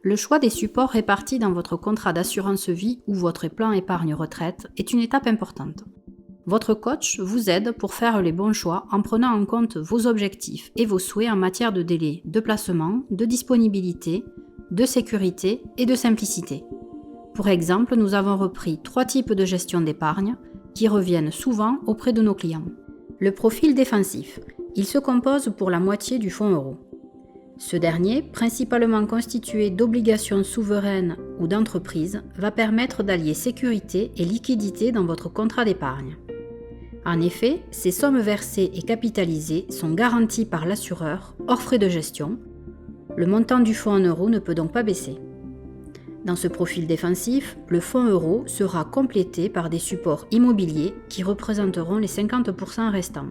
Le choix des supports répartis dans votre contrat d'assurance vie ou votre plan épargne-retraite est une étape importante. Votre coach vous aide pour faire les bons choix en prenant en compte vos objectifs et vos souhaits en matière de délai, de placement, de disponibilité, de sécurité et de simplicité. Pour exemple, nous avons repris 3 types de gestion d'épargne qui reviennent souvent auprès de nos clients. Le profil défensif. Il se compose pour la moitié du fonds euro. Ce dernier, principalement constitué d'obligations souveraines ou d'entreprises, va permettre d'allier sécurité et liquidité dans votre contrat d'épargne. En effet, ces sommes versées et capitalisées sont garanties par l'assureur, hors frais de gestion. Le montant du fonds en euros ne peut donc pas baisser. Dans ce profil défensif, le fonds euro sera complété par des supports immobiliers qui représenteront les 50% restants.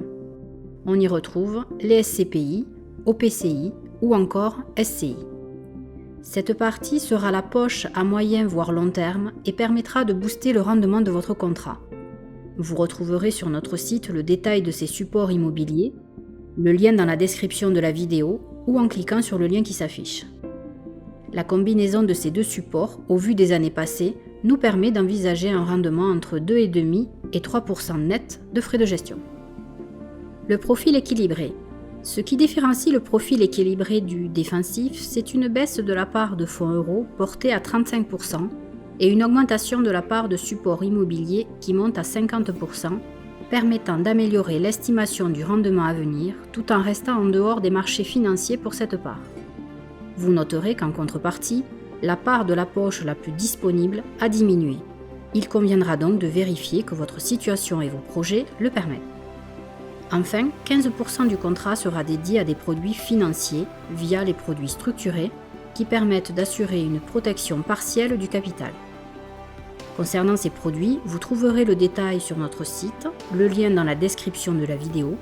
On y retrouve les SCPI, OPCI ou encore SCI. Cette partie sera la poche à moyen voire long terme et permettra de booster le rendement de votre contrat. Vous retrouverez sur notre site le détail de ces supports immobiliers, le lien dans la description de la vidéo ou en cliquant sur le lien qui s'affiche. La combinaison de ces deux supports, au vu des années passées, nous permet d'envisager un rendement entre 2,5% et 3% net de frais de gestion. Le profil équilibré. Ce qui différencie le profil équilibré du défensif, c'est une baisse de la part de fonds euros portée à 35% et une augmentation de la part de supports immobiliers qui monte à 50%, permettant d'améliorer l'estimation du rendement à venir tout en restant en dehors des marchés financiers pour cette part. Vous noterez qu'en contrepartie, la part de la poche la plus disponible a diminué. Il conviendra donc de vérifier que votre situation et vos projets le permettent. Enfin, 15% du contrat sera dédié à des produits financiers via les produits structurés qui permettent d'assurer une protection partielle du capital. Concernant ces produits, vous trouverez le détail sur notre site, le lien dans la description de la vidéo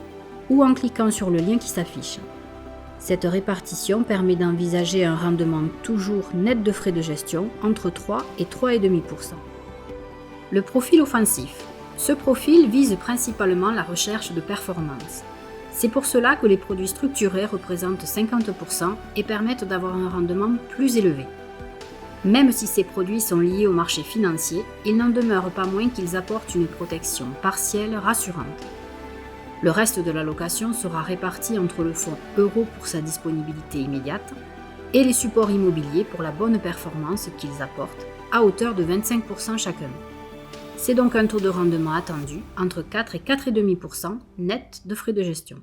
ou en cliquant sur le lien qui s'affiche. Cette répartition permet d'envisager un rendement toujours net de frais de gestion entre 3 et 3,5%. Le profil offensif. Ce profil vise principalement la recherche de performance. C'est pour cela que les produits structurés représentent 50% et permettent d'avoir un rendement plus élevé. Même si ces produits sont liés au marché financier, il n'en demeure pas moins qu'ils apportent une protection partielle rassurante. Le reste de l'allocation sera réparti entre le fonds euro pour sa disponibilité immédiate et les supports immobiliers pour la bonne performance qu'ils apportent, à hauteur de 25% chacun. C'est donc un taux de rendement attendu entre 4 et 4,5% net de frais de gestion.